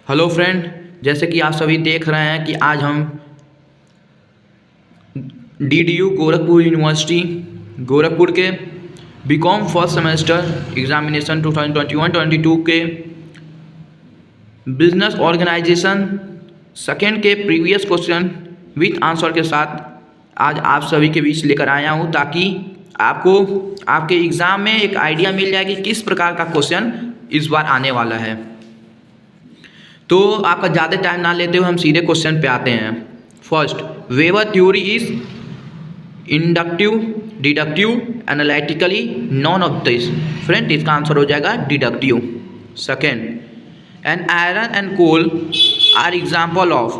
Hello friend, जैसे कि आप सभी देख रहे हैं कि आज हम DDU गोरखपुर यूनिवर्सिटी गोरखपुर के बीकॉम फर्स्ट सेमेस्टर एग्जामिनेशन 2021-22 के बिजनेस ऑर्गेनाइजेशन सेकेंड के प्रीवियस क्वेश्चन विथ आंसर के साथ आज आप सभी के बीच लेकर आया हूँ, ताकि आपको आपके एग्ज़ाम में एक आइडिया मिल जाए कि किस प्रकार का क्वेश्चन इस बार आने वाला है। तो आपका ज़्यादा टाइम ना लेते हुए हम सीधे क्वेश्चन पे आते हैं। First, Weber theory is inductive, deductive, analytically, none of this. Friend, इसका आंसर हो जाएगा deductive. Second, an iron and coal are example of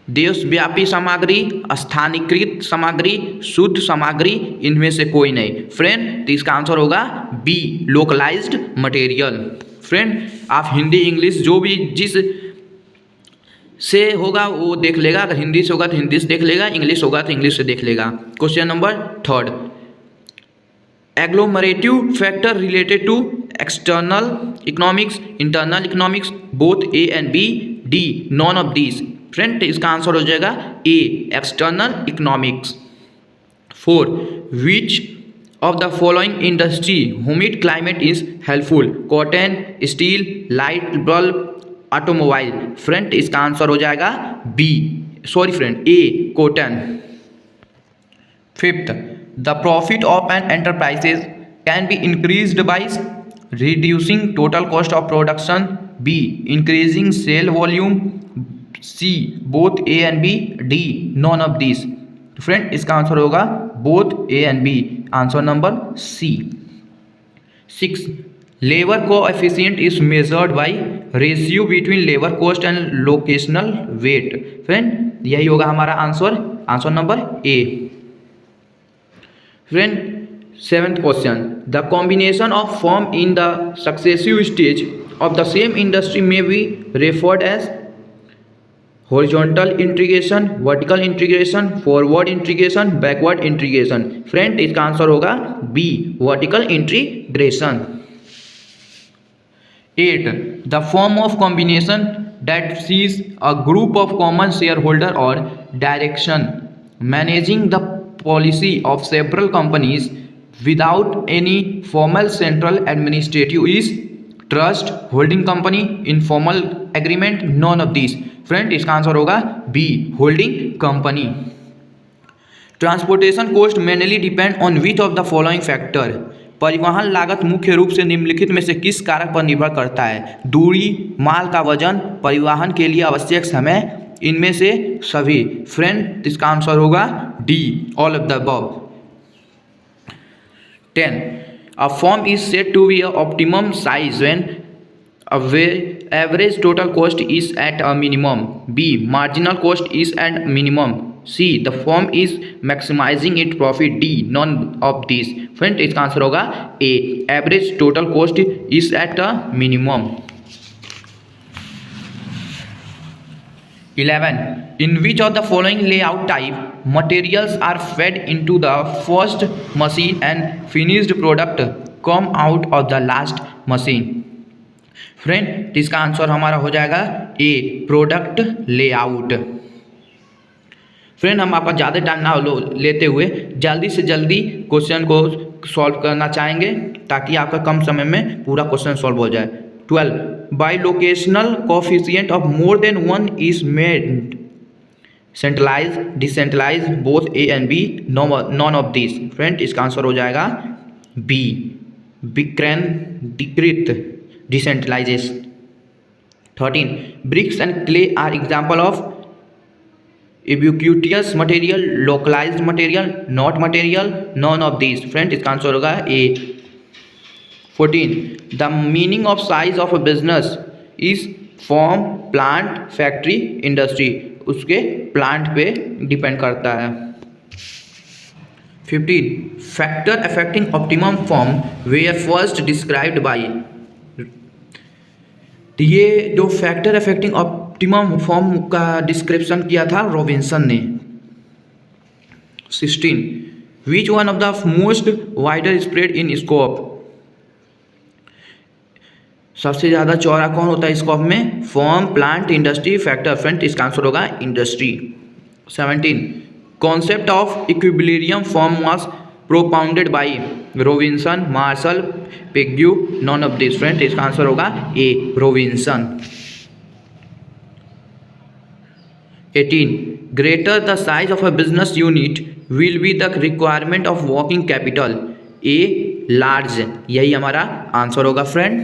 देशव्यापी सामग्री, स्थानीकृत सामग्री, शुद्ध सामग्री, इनमें से कोई नहीं। फ्रेंड, तो इसका आंसर होगा बी, लोकलाइज्ड मटेरियल। फ्रेंड, आप हिंदी इंग्लिश जो भी जिस से होगा वो देख लेगा। अगर हिंदी से होगा तो हिंदी से देख लेगा, इंग्लिश होगा तो इंग्लिश से देख लेगा। Question number third, agglomerative factor related to external economics, internal economics, both A and B, D, none of these. Friend, इसका आंसर हो जाएगा A, external economics. Four, which of the following industry humid climate is helpful? Cotton, steel, light bulb, automobile। Friend, इसका answer हो जाएगा B, sorry friend, A, cotton. Fifth, the profit of an enterprises can be increased by reducing total cost of production, B, increasing sale volume, C, both A and B, डी, none of these। Friend, इसका answer होगा both A and B, answer number C. Six, labour coefficient is measured by ratio between labour cost and locational weight. Friend, यही होगा हमारा answer, answer number A. Friend, seventh question, the combination of firm in the successive stage of the same industry में be referred as horizontal integration, vertical integration, forward integration, backward integration. Friend, इसका answer होगा B, vertical integration. 8, the form of combination that sees a group of common share holder और direction managing the policy of several companies without any formal central administrative is trust, holding company, informal agreement, non of this. Friend, इसका answer होगा B, holding company. Transportation cost mainly depend on which of the following factor. परिवहन लागत मुख्य रूप से निम्नलिखित में से किस कारक पर निर्भर करता है? दूरी, माल का वजन, परिवहन के लिए आवश्यक समय, इनमें से सभी। फ्रेंड, इसका आंसर होगा D, all of the above. 10, a firm is said to be a optimum size when average total cost is at a minimum, b, marginal cost is at minimum, c, the firm is maximizing its profit, d, none of these। Friend, इसका answer होगा A, average total cost is at a minimum. 11, in which of the following layout type materials are fed into the first machine and finished product come out of the last machine? Friend, इसका answer हमारा हो जाएगा ए, product layout. Friend, हम आपका ज़्यादा time ना लेते हुए जल्दी से जल्दी क्वेश्चन को सॉल्व करना चाहेंगे, ताकि आपका कम समय में पूरा क्वेश्चन सॉल्व हो जाए। 12, bilocational coefficient of more than one is made centralized, decentralized, both A and B, none of these। Friend, इसका आंसर हो जाएगा बी, विकेंद्रीकृत, decentralisation. 13, bricks and clay are example of ubiquitous material, localized material, not material, none of these। Friend, इसका answer होगा ए। 14, the meaning of size of a business is firm, plant, factory, industry। उसके plant पे depend करता है। 15, factor affecting optimum form were first described by। ये जो factor affecting optimum form का description किया था रॉबिन्सन ने। 16, which one of the most wider spread in scope? सबसे ज़्यादा चौड़ा कौन होता है स्कोप में? Firm, plant, industry, factor. Friend इसका आंसर होगा industry. 17 concept of equilibrium firm was propounded by Robinson, Marshall, Pigou, none of this. Friend इसका आंसर होगा A, Robinson. 18 greater the size of a business unit will be the requirement of working capital, A, large. यही हमारा answer होगा friend.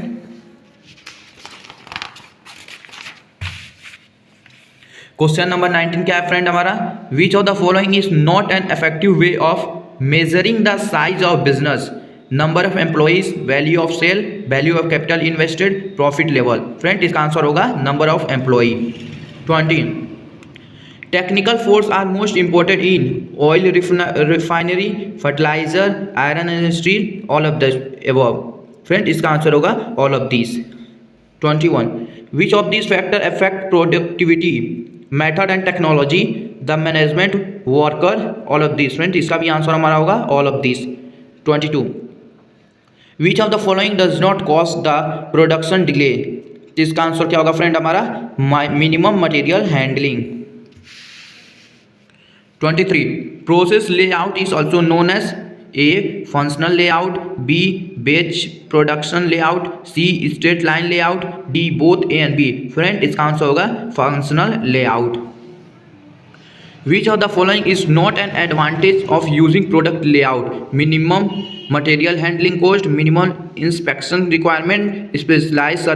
Question number 19 क्या है friend हमारा? Which of the following is not an effective way of measuring the size of business? Number of employees, value of sale, value of capital invested, profit level. Friend इसका answer होगा number of employee. 20 technical force are most important in oil refinery, fertiliser, iron and steel, all of the above. Friend इसका answer होगा all of this. 21 which of this factor affect productivity, method and technology, the management, worker, all of this. Friend इसका भी answer हमारा होगा all of this. 22 which of the following does not cause the production delay? इसका आंसर क्या होगा friend हमारा? Minimum material handling. 23 process layout is also known as A, functional layout, B, batch production layout, C, straight line layout, D, both A and B. Friend इसका answer होगा functional layout. Which of the following is not an advantage of using product layout? Minimum material handling cost, minimum inspection requirement, specialise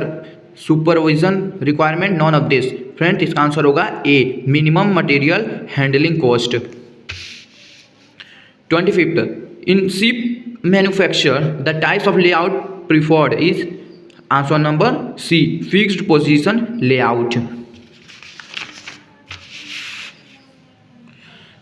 supervision requirement, none of this. Friend इसका answer होगा A, minimum material handling cost. 25 in ship manufacture the types of layout preferred is answer number C, fixed position layout.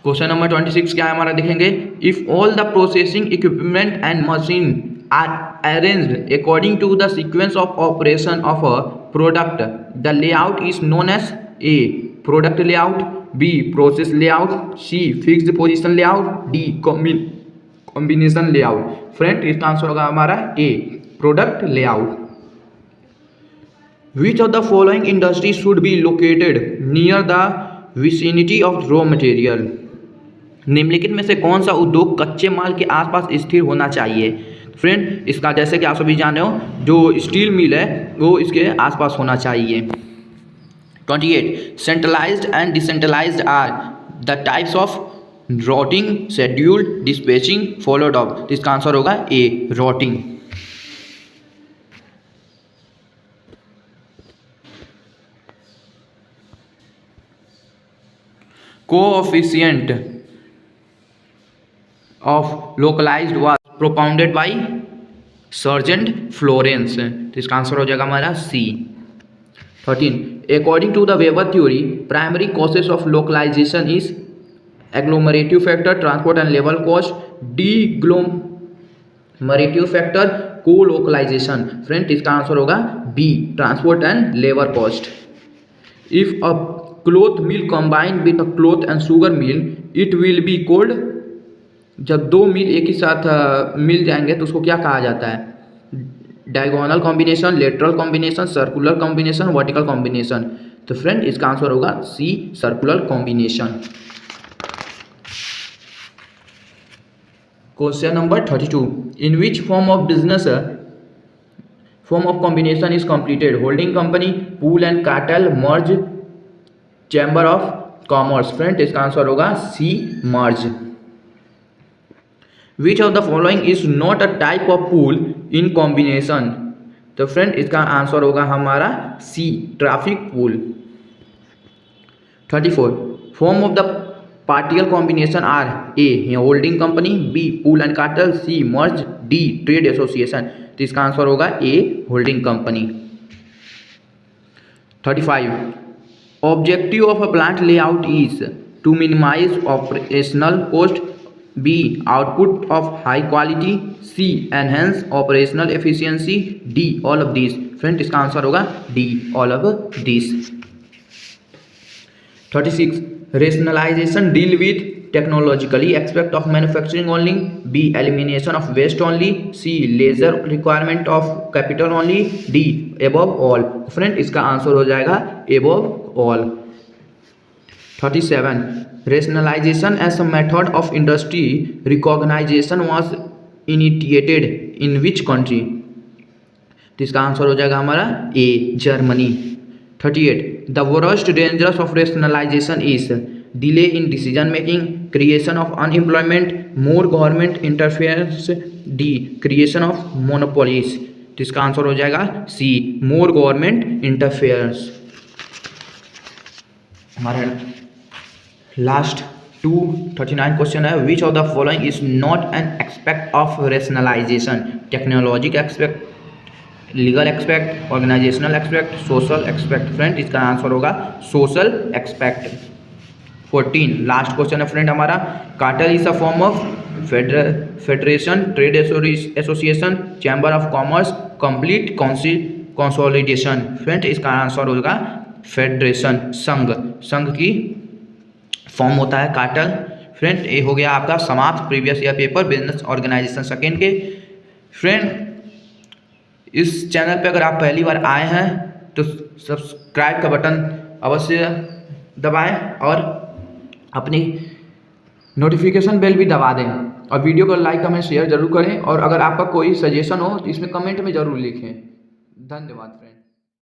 Question number 26 क्या है हमारा देखेंगे? If all the processing equipment and machine are arranged according to the sequence of operation of a product, the layout is known as A, product layout, B, process layout, C, fixed position layout, D, combination layout. Friend इसका answer होगा हमारा A, product layout. Which of the following industry should be located near the vicinity of raw material? निम्नलिखित में से कौन सा उद्योग कच्चे माल के आसपास स्थिर होना चाहिए? फ्रेंड इसका जैसे कि आप सभी जान रहे हो, जो स्टील मिल है वो इसके आसपास होना चाहिए। 28 centralised and decentralised are the types of routing, schedule, dispatching, followed up. इसका आंसर होगा A, routing. Coefficient of localised was propounded by Sargent Florence. तो इसका आंसर हो जाएगा हमारा C. 13 according to the Weber theory primary causes of localisation is agglomerative factor, transport and level cost, deglomerative factor, co localisation. Friend इसका answer होगा B, transport and labour cost. If a cloth mill combined with a cloth and sugar mill it will be called, जब दो मिल एक ही साथ मिल जाएंगे तो उसको क्या कहा जाता है? Diagonal combination, lateral combination, circular combination, vertical combination. तो फ्रेंड इसका आंसर होगा C, circular combination. Question number 32 in which form of business form of combination is completed? Holding company, pool and cartel, merge, chamber of commerce. Friend इसका answer होगा C, merge. Which of the following is not a type of pool in combination? तो friend इसका answer होगा हमारा C, traffic pool. 34 form of the particle combination are A, holding company, B, pool and cartel, C, merge, D, trade association. तो इसका answer होगा A, holding company. 35 objective of a plant layout is to minimise operational cost, B, output of high quality, C, enhance operational efficiency, D, all of this. Friend इसका answer होगा D, all of this. 36 rationalization deal with technologically aspect of manufacturing only. B, elimination of waste only. C, laser requirement of capital only. D, above all. Friend इसका answer हो जाएगा above all. 37, rationalization as a method of industry recognition was initiated in which country? तो इसका answer हो जाएगा हमारा A, Germany. 38, the worst dangers of rationalisation is delay in decision making, creation of unemployment, more government interference. D, creation of monopolies. तो इसका answer हो जाएगा C, more government interference. हमारा लास्ट 239 क्वेश्चन है. Which of the following is not an aspect of rationalisation? Technological aspect, legal aspect, organisational aspect, social aspect. Friend इसका answer होगा social aspect. 14, last question है friend हमारा. Cartel is a form of federation, trade association, chamber of commerce, complete consolidation. Friend इसका answer होगा federation, संघ. संघ की form होता है कार्टेल. फ्रेंड ये हो गया आपका समाप्त previous year paper business organisation second के. फ्रेंड इस चैनल पे अगर आप पहली बार आए हैं तो सब्सक्राइब का बटन अवश्य दबाएं और अपनी नोटिफिकेशन बेल भी दबा दें और वीडियो को लाइक कमेंट शेयर जरूर करें. और अगर आपका कोई सजेशन हो तो इसमें कमेंट में ज़रूर लिखें. धन्यवाद फ्रेंड.